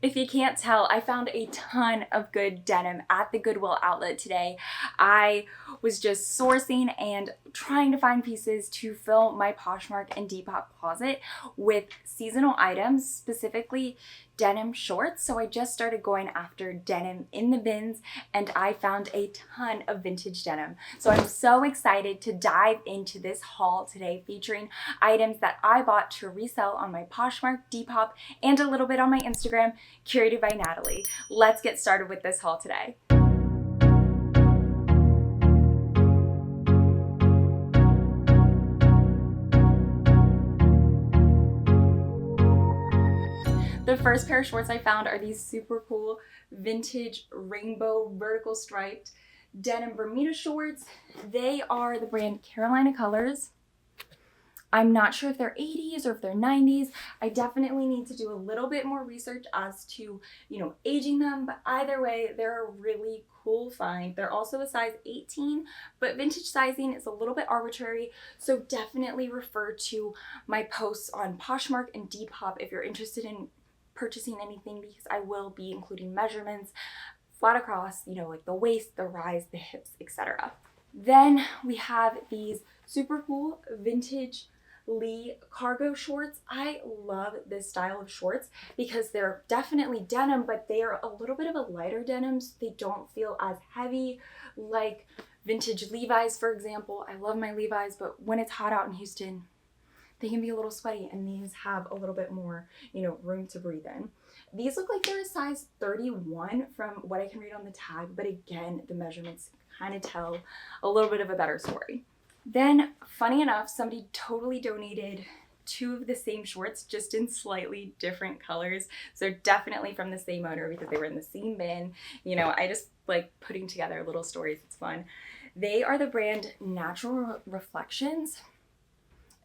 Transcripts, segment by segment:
If you can't tell, I found a ton of good denim at the Goodwill Outlet today. I was just sourcing and trying to find pieces to fill my Poshmark and Depop closet with seasonal items, specifically denim shorts. So I just started going after denim in the bins and I found a ton of vintage denim. So I'm so excited to dive into this haul today featuring items that I bought to resell on my Poshmark, Depop, and a little bit on my Instagram, Curated by Natalie. Let's get started with this haul today. The first pair of shorts I found are these super cool vintage rainbow vertical striped denim Bermuda shorts. They are the brand Carolina Colors. I'm not sure if they're 80s or if they're 90s. I definitely need to do a little bit more research as to, aging them, but either way, they're a really cool find. They're also a size 18, but vintage sizing is a little bit arbitrary, so definitely refer to my posts on Poshmark and Depop if you're interested in purchasing anything, because I will be including measurements flat across, like the waist, the rise, the hips, etc. Then we have these super cool vintage Lee cargo shorts. I love this style of shorts because they're definitely denim, but they are a little bit of a lighter denim, so they don't feel as heavy like vintage Levi's, for example. I love my Levi's, but when it's hot out in Houston, they can be a little sweaty, and these have a little bit more, room to breathe in. These look like they're a size 31 from what I can read on the tag, but again, the measurements kind of tell a little bit of a better story. Then, funny enough, somebody totally donated two of the same shorts, just in slightly different colors. So definitely from the same owner because they were in the same bin. I just like putting together little stories. It's fun. They are the brand Natural Reflections,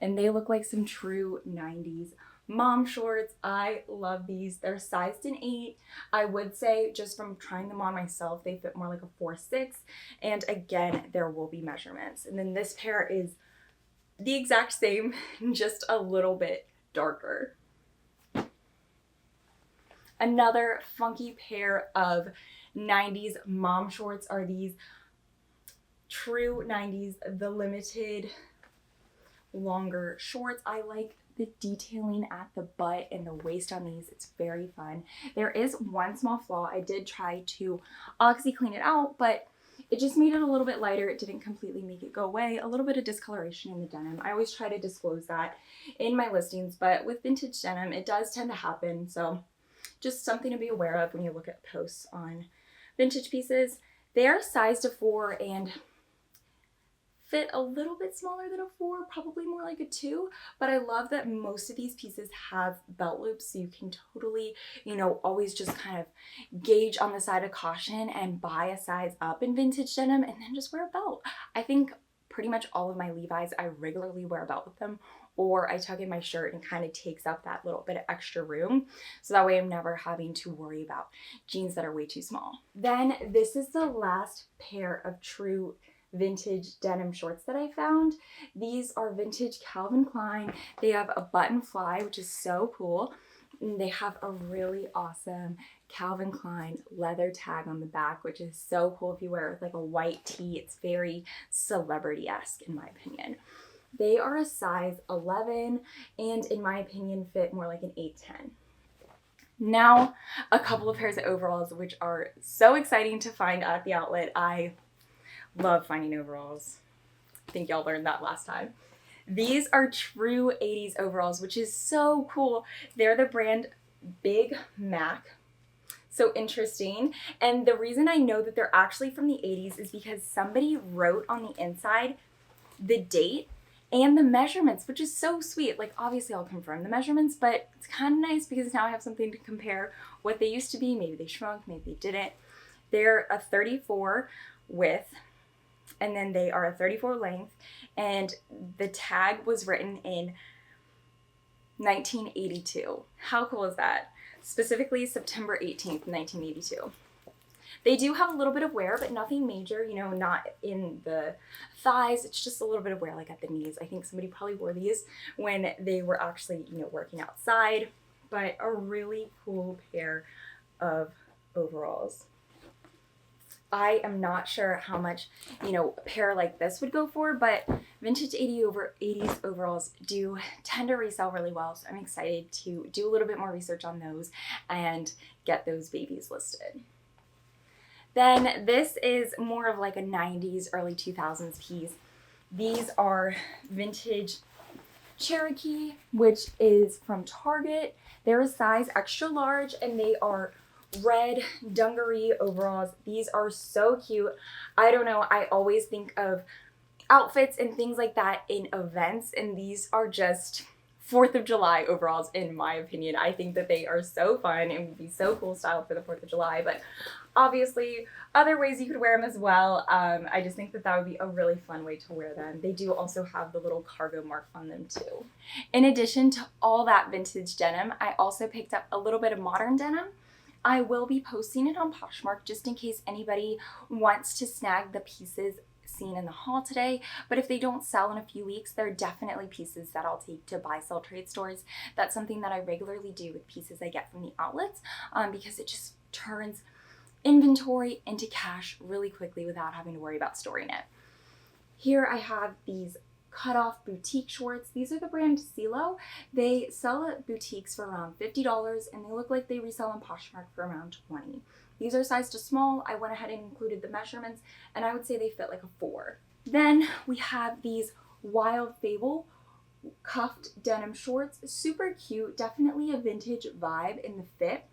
and they look like some true 90s mom shorts. I love these. They're sized in 8. I would say just from trying them on myself, they fit more like a 4-6. And again, there will be measurements. And then this pair is the exact same, just a little bit darker. Another funky pair of 90s mom shorts are these true 90s, the limited longer shorts. I like the detailing at the butt and the waist on these. It's very fun. There is one small flaw. I did try to oxy clean it out, but it just made it a little bit lighter. It didn't completely make it go away. A little bit of discoloration in the denim. I always try to disclose that in my listings, but with vintage denim, it does tend to happen. So just something to be aware of when you look at posts on vintage pieces. They are sized to 4 and fit a little bit smaller than a 4, probably more like a 2, but I love that most of these pieces have belt loops, so you can totally, always just kind of gauge on the side of caution and buy a size up in vintage denim and then just wear a belt. I think pretty much all of my Levi's, I regularly wear a belt with them, or I tuck in my shirt and kind of takes up that little bit of extra room, so that way I'm never having to worry about jeans that are way too small. Then this is the last pair of true vintage denim shorts that I found. These are vintage Calvin Klein. They have a button fly, which is so cool. And they have a really awesome Calvin Klein leather tag on the back, which is so cool if you wear it with like a white tee. It's very celebrity-esque in my opinion. They are a size 11 and in my opinion fit more like an 8-10. Now, a couple of pairs of overalls, which are so exciting to find at the outlet. I love finding overalls. I think y'all learned that last time. These are true 80s overalls, which is so cool. They're the brand Big Mac. So interesting. And the reason I know that they're actually from the 80s is because somebody wrote on the inside the date and the measurements, which is so sweet. Like, obviously I'll confirm the measurements, but it's kind of nice because now I have something to compare what they used to be. Maybe they shrunk, maybe they didn't. They're a 34 width, and then they are a 34 length, and the tag was written in 1982. How cool is that? Specifically September 18th, 1982. They do have a little bit of wear, but nothing major, not in the thighs. It's just a little bit of wear like at the knees. I think somebody probably wore these when they were actually, working outside, but a really cool pair of overalls. I am not sure how much, you know, a pair like this would go for, but vintage 80s overalls do tend to resell really well. So I'm excited to do a little bit more research on those and get those babies listed. Then this is more of like a 90s, early 2000s piece. These are vintage Cherokee, which is from Target. They're a size extra large and they are red dungaree overalls. These are so cute. I don't know, I always think of outfits and things like that in events, and these are just 4th of July overalls in my opinion. I think that they are so fun and would be so cool style for the 4th of July, but obviously other ways you could wear them as well. I just think that that would be a really fun way to wear them. They do also have the little cargo mark on them too. In addition to all that vintage denim, I also picked up a little bit of modern denim. I will be posting it on Poshmark just in case anybody wants to snag the pieces seen in the haul today, but if they don't sell in a few weeks, they're definitely pieces that I'll take to buy sell trade stores. That's something that I regularly do with pieces I get from the outlets, because it just turns inventory into cash really quickly without having to worry about storing it. Here I have these cut-off boutique shorts. These are the brand CeeLo. They sell at boutiques for around $50 and they look like they resell on Poshmark for around $20. These are sized to small. I went ahead and included the measurements and I would say they fit like a 4. Then we have these wild Fable cuffed denim shorts. Super cute, definitely a vintage vibe in the fit.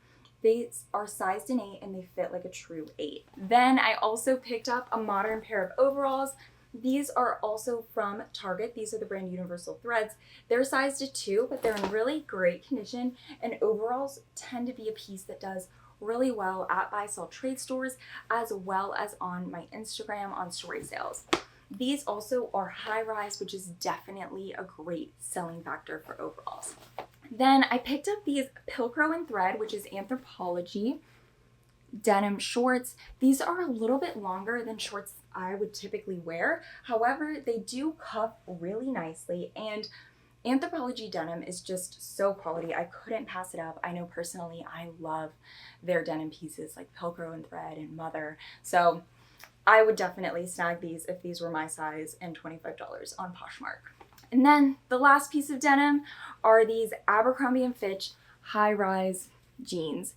They are sized in 8 and they fit like a true 8. Then I also picked up a modern pair of overalls. These are also from Target. These are the brand Universal Threads. They're sized to 2, but they're in really great condition, and overalls tend to be a piece that does really well at buy sell trade stores as well as on my Instagram on story sales. These also are high rise, which is definitely a great selling factor for overalls. Then I picked up these Pilcrow and Thread, which is Anthropologie denim shorts. These are a little bit longer than shorts I would typically wear. However, they do cuff really nicely, and Anthropologie denim is just so quality. I couldn't pass it up. I know personally I love their denim pieces like Pilcrow and Thread and Mother. So I would definitely snag these if these were my size, and $25 on Poshmark. And then the last piece of denim are these Abercrombie and Fitch high-rise jeans.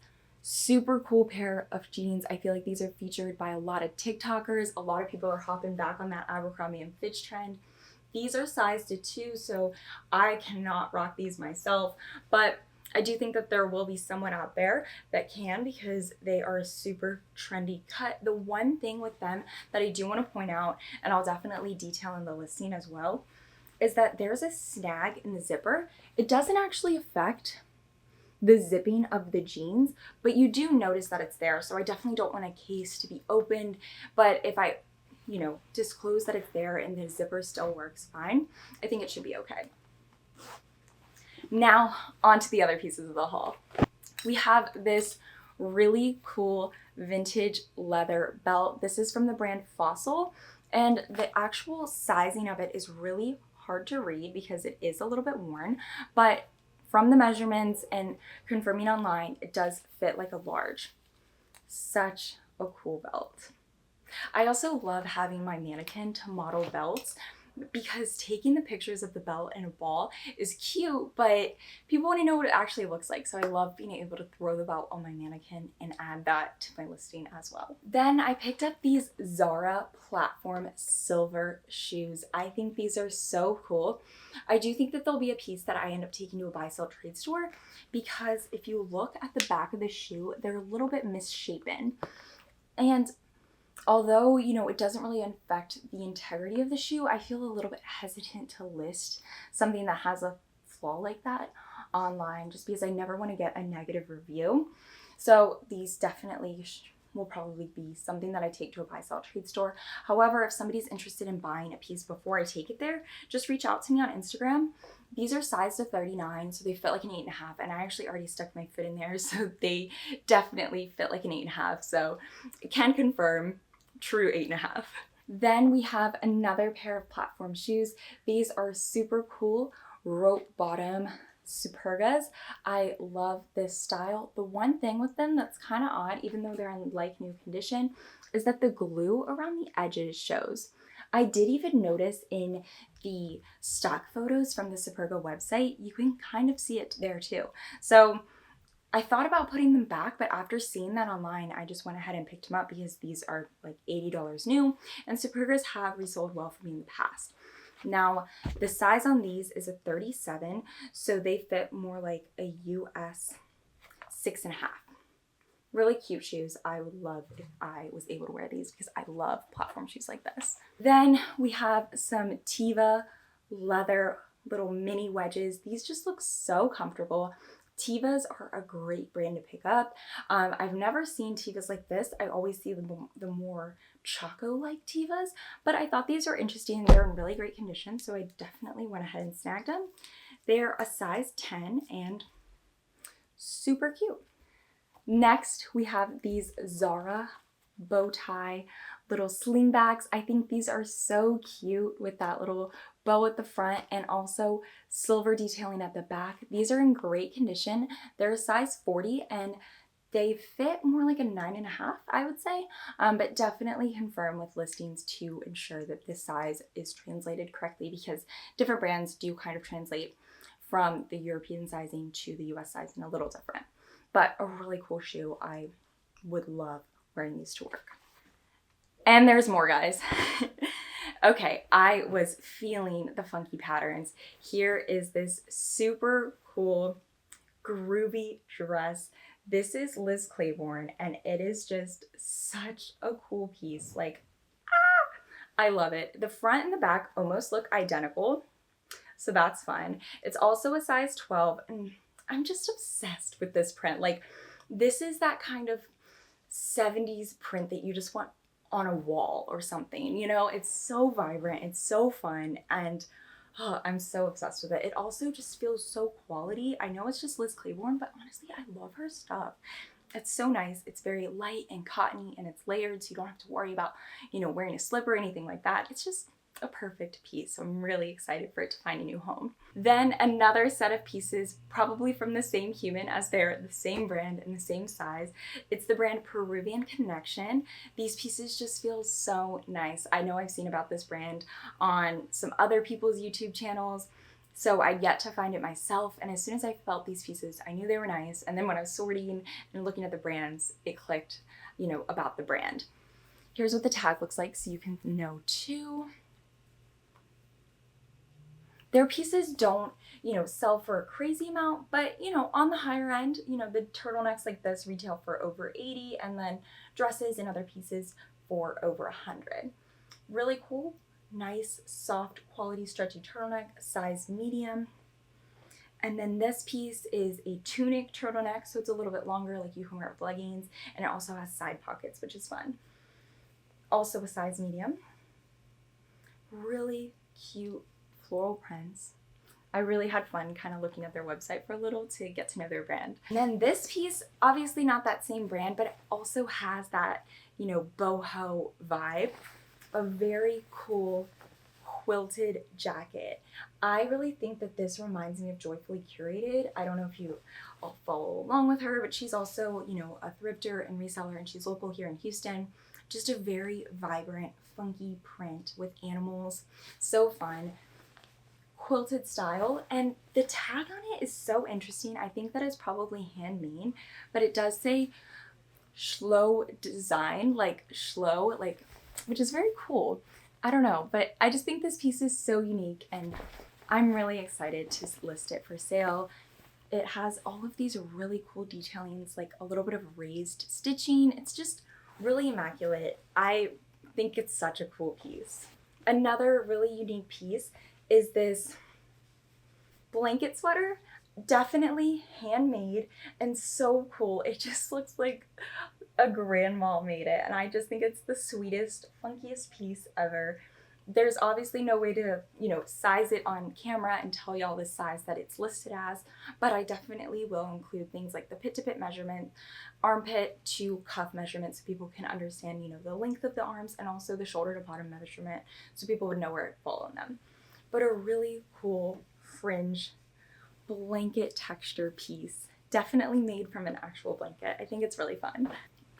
Super cool pair of jeans. I feel like these are featured by a lot of TikTokers. A lot of people are hopping back on that Abercrombie and Fitch trend. These are sized to 2, so I cannot rock these myself, but I do think that there will be someone out there that can, because they are a super trendy cut. The one thing with them that I do want to point out, and I'll definitely detail in the listing as well, is that there's a snag in the zipper. It doesn't actually affect the zipping of the jeans, but you do notice that it's there. So I definitely don't want a case to be opened, but if I, you know, disclose that it's there and the zipper still works fine, I think it should be okay. Now on to the other pieces of the haul. We have this really cool vintage leather belt. This is from the brand Fossil, and the actual sizing of it is really hard to read because it is a little bit worn, but from the measurements and confirming online, it does fit like a large. Such a cool belt. I also love having my mannequin to model belts, because taking the pictures of the belt in a ball is cute, but people want to know what it actually looks like. So I love being able to throw the belt on my mannequin and add that to my listing as well. Then I picked up these Zara platform silver shoes. I think these are so cool. I do think that they'll be a piece that I end up taking to a buy sell trade store, because if you look at the back of the shoe, they're a little bit misshapen. And although, you know, it doesn't really affect the integrity of the shoe, I feel a little bit hesitant to list something that has a flaw like that online, just because I never want to get a negative review. So these definitely will probably be something that I take to a buy sell trade store. However, if somebody's interested in buying a piece before I take it there, just reach out to me on Instagram. These are sized to 39, so they fit like an 8.5, and I actually already stuck my foot in there, so they definitely fit like an 8.5. So I can confirm, true 8.5. Then we have another pair of platform shoes. These are super cool rope bottom Supergas. I love this style. The one thing with them that's kind of odd, even though they're in like new condition, is that the glue around the edges shows. I did even notice in the stock photos from the Superga website, you can kind of see it there too. So I thought about putting them back, but after seeing that online, I just went ahead and picked them up because these are like $80 new, and Supergas have resold well for me in the past. Now, the size on these is a 37, so they fit more like a US 6.5. Really cute shoes. I would love if I was able to wear these because I love platform shoes like this. Then we have some Teva leather little mini wedges. These just look so comfortable. Tevas are a great brand to pick up. I've never seen Tevas like this. I always see the more Choco-like Tevas, but I thought these were interesting. They're in really great condition, so I definitely went ahead and snagged them. They're a size 10 and super cute. Next, we have these Zara bow tie little sling bags. I think these are so cute with that little bow at the front and also silver detailing at the back. These are in great condition. They're a size 40 and they fit more like a 9.5, I would say, but definitely confirm with listings to ensure that this size is translated correctly because different brands do kind of translate from the European sizing to the US sizing a little different. But a really cool shoe. I would love wearing these to work. And there's more, guys. Okay, I was feeling the funky patterns. Here is this super cool, groovy dress. This is Liz Claiborne, and it is just such a cool piece. Like, I love it. The front and the back almost look identical, so that's fun. It's also a size 12, and I'm just obsessed with this print. Like, this is that kind of 70s print that you just want on a wall or something, you know? It's so vibrant, it's so fun, and I'm so obsessed with it. It also just feels so quality. I know it's just Liz Claiborne, but honestly, I love her stuff. It's so nice. It's very light and cottony, and it's layered, so you don't have to worry about, you know, wearing a slip or anything like that. It's just a perfect piece. So I'm really excited for it to find a new home. Then another set of pieces, probably from the same human as they're the same brand and the same size. It's the brand Peruvian Connection. These pieces just feel so nice. I know I've seen about this brand on some other people's YouTube channels, so I'd yet to find it myself. And as soon as I felt these pieces, I knew they were nice. And then when I was sorting and looking at the brands, it clicked, you know, about the brand. Here's what the tag looks like so you can know too. Their pieces don't, you know, sell for a crazy amount, but, you know, on the higher end, you know, the turtlenecks like this retail for over 80, and then dresses and other pieces for over 100. Really cool, nice, soft, quality stretchy turtleneck, size medium. And then this piece is a tunic turtleneck, so it's a little bit longer, like you can wear with leggings, and it also has side pockets, which is fun. Also a size medium. Really cute floral prints. I really had fun kind of looking at their website for a little to get to know their brand. And then this piece, obviously not that same brand, but it also has that, you know, boho vibe. A very cool quilted jacket. I really think that this reminds me of Joyfully Curated. I don't know if you all follow along with her, but she's also, you know, a thrifter and reseller, and she's local here in Houston. Just a very vibrant, funky print with animals. So fun. Quilted style, and the tag on it is so interesting. I think that it's probably handmade, but it does say Jjl design, like Jjl, like, which is very cool. I don't know, but I just think this piece is so unique, and I'm really excited to list it for sale. It has all of these really cool detailings, like a little bit of raised stitching. It's just really immaculate. I think it's such a cool piece. Another really unique piece is this blanket sweater. Definitely handmade and so cool. It just looks like a grandma made it, and I just think it's the sweetest, funkiest piece ever. There's obviously no way to, you know, size it on camera and tell y'all the size that it's listed as, but I definitely will include things like the pit to pit measurement, armpit to cuff measurement, so people can understand, you know, the length of the arms, and also the shoulder to bottom measurement, so people would know where it fall on them. But a really cool fringe blanket texture piece. Definitely made from an actual blanket. I think it's really fun.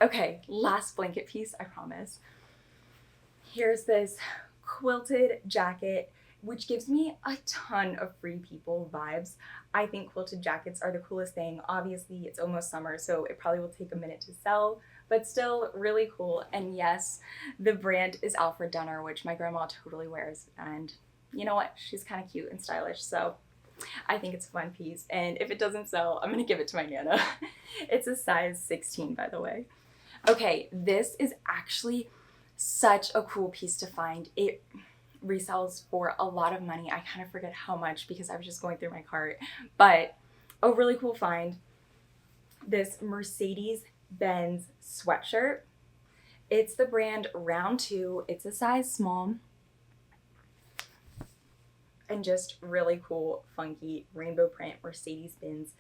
Okay, last blanket piece, I promise. Here's this quilted jacket, which gives me a ton of Free People vibes. I think quilted jackets are the coolest thing. Obviously, it's almost summer, so it probably will take a minute to sell, but still really cool. And yes, the brand is Alfred Dunner, which my grandma totally wears. And you know what? She's kind of cute and stylish, so I think it's a fun piece. And if it doesn't sell, I'm gonna give it to my Nana. It's a size 16, by the way. Okay, this is actually such a cool piece to find. It resells for a lot of money. I kind of forget how much because I was just going through my cart, but a really cool find. This Mercedes-Benz sweatshirt. It's the brand Round 2. It's a size small. And just really cool, funky rainbow print Mercedes-Benz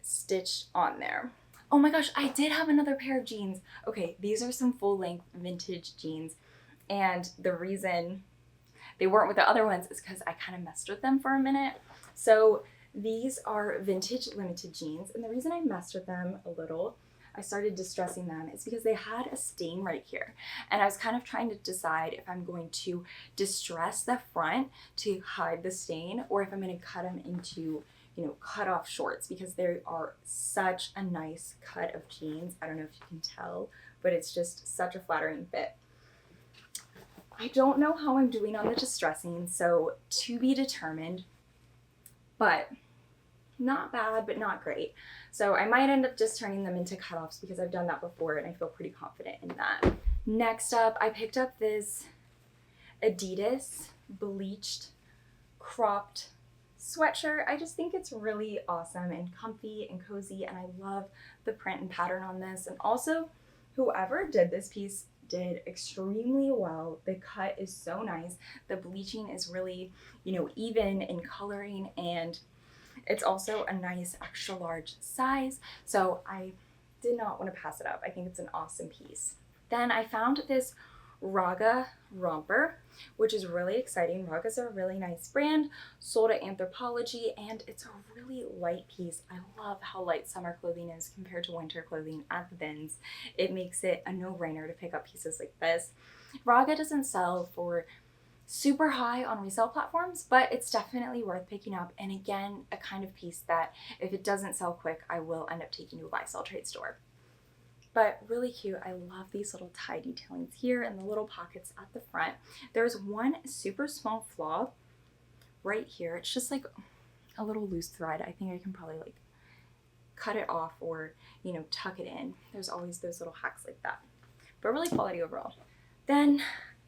stitched on there. Oh my gosh, I did have another pair of jeans. Okay, these are some full-length vintage jeans. And the reason they weren't with the other ones is because I kind of messed with them for a minute. So these are vintage limited jeans. And the reason I messed with them a little, I started distressing them, is because they had a stain right here. And I was kind of trying to decide if I'm going to distress the front to hide the stain or if I'm going to cut them into, you know, cut off shorts, because they are such a nice cut of jeans. I don't know if you can tell, but it's just such a flattering fit. I don't know how I'm doing on the distressing, so to be determined, but not bad, but not great. So I might end up just turning them into cutoffs because I've done that before and I feel pretty confident in that. Next up, I picked up this Adidas Bleached cropped sweatshirt. I just think it's really awesome and comfy and cozy, and I love the print and pattern on this. And also, whoever did this piece did extremely well. The cut is so nice. The bleaching is really, you know, even in coloring, and it's also a nice extra large size. So I did not want to pass it up. I think it's an awesome piece. Then I found this Raga romper, which is really exciting. Raga's a really nice brand, sold at Anthropologie, and it's a really light piece. I love how light summer clothing is compared to winter clothing at the bins. It makes it a no-brainer to pick up pieces like this. Raga doesn't sell for super high on resale platforms, but it's definitely worth picking up. And again, a kind of piece that if it doesn't sell quick, I will end up taking to a buy-sell trade store. But really cute. I love these little tie detailings here and the little pockets at the front. There's one super small flaw right here. It's just like a little loose thread. I think I can probably like cut it off or, you know, tuck it in. There's always those little hacks like that. But really quality overall. Then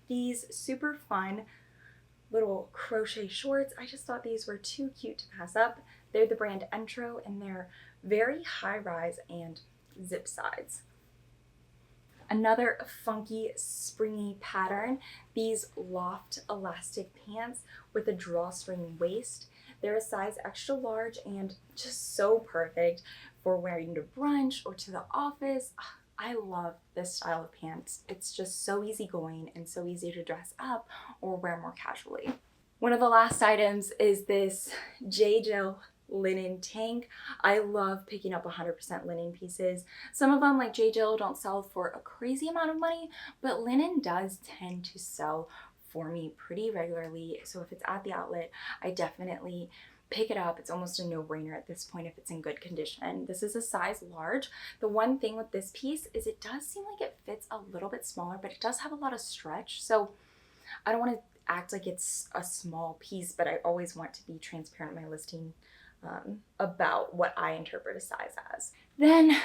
these super fun little crochet shorts. I just thought these were too cute to pass up. They're the brand Entro, and they're very high rise and zip sides. Another funky springy pattern, these loft elastic pants with a drawstring waist. They're a size extra large and just so perfect for wearing to brunch or to the office. I love this style of pants. It's just so easygoing and so easy to dress up or wear more casually. One of the last items is this Jjl Linen Tank. I love picking up 100% linen pieces. Some of them, like Jjl, don't sell for a crazy amount of money, but linen does tend to sell for me pretty regularly. So if it's at the outlet, I definitely pick it up. It's almost a no-brainer at this point if it's in good condition. This is a size large. The one thing with this piece is it does seem like it fits a little bit smaller, but it does have a lot of stretch. So I don't want to act like it's a small piece, but I always want to be transparent in my listing about what I interpret a size as. Then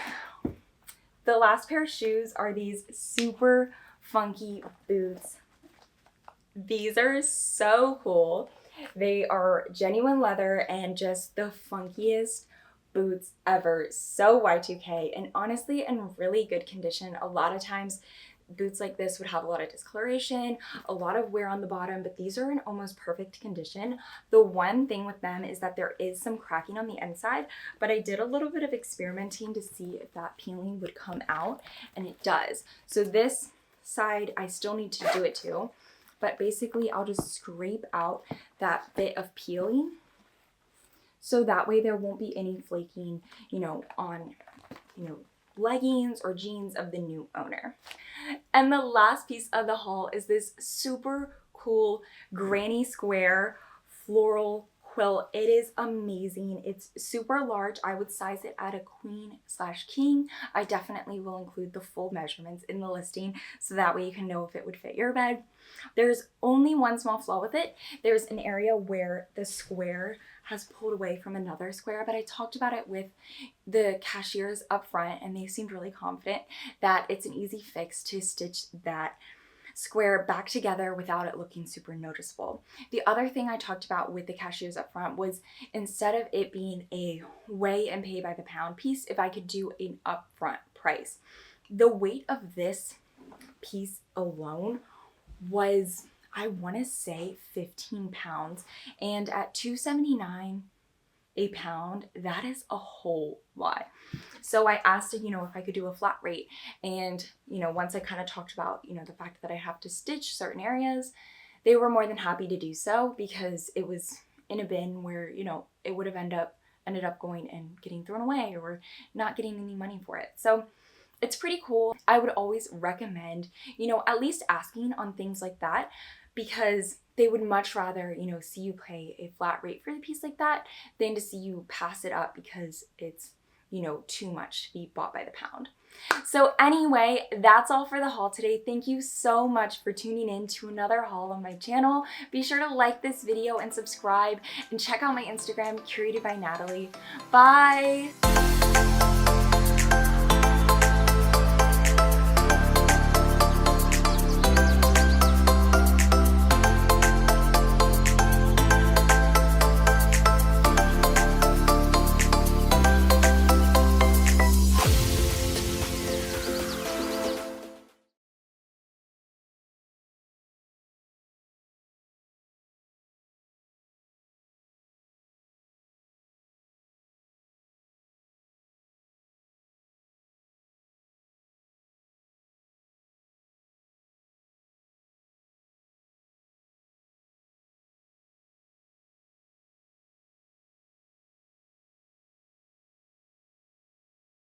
the last pair of shoes are these super funky boots. These are so cool. They are genuine leather and just the funkiest boots ever. So Y2K, and honestly in really good condition. A lot of times boots like this would have a lot of discoloration, a lot of wear on the bottom, but these are in almost perfect condition. The one thing with them is that there is some cracking on the inside, but I did a little bit of experimenting to see if that peeling would come out, and it does. So this side I still need to do it to, but basically I'll just scrape out that bit of peeling so that way there won't be any flaking, you know, on, you know, leggings or jeans of the new owner. And the last piece of the haul is this super cool granny square floral quilt. It is amazing. It's super large. I would size it at a queen/king. I definitely will include the full measurements in the listing so that way you can know if it would fit your bed. There's only one small flaw with it. There's an area where the square has pulled away from another square, but I talked about it with the cashiers up front and they seemed really confident that it's an easy fix to stitch that square back together without it looking super noticeable. The other thing I talked about with the cashiers up front was instead of it being a weigh and pay by the pound piece, if I could do an upfront price. The weight of this piece alone was, I want to say 15 pounds, and at $2.79 a pound, that is a whole lot. So I asked, you know, if I could do a flat rate, and, you know, once I kind of talked about, you know, the fact that I have to stitch certain areas, they were more than happy to do so because it was in a bin where, you know, it would have ended up going and getting thrown away or not getting any money for it. So it's pretty cool. I would always recommend, you know, at least asking on things like that, because they would much rather, you know, see you pay a flat rate for the piece like that than to see you pass it up because it's, you know, too much to be bought by the pound. So anyway, that's all for the haul today. Thank you so much for tuning in to another haul on my channel. Be sure to like this video and subscribe and check out my Instagram, Curated by Natalie. Bye!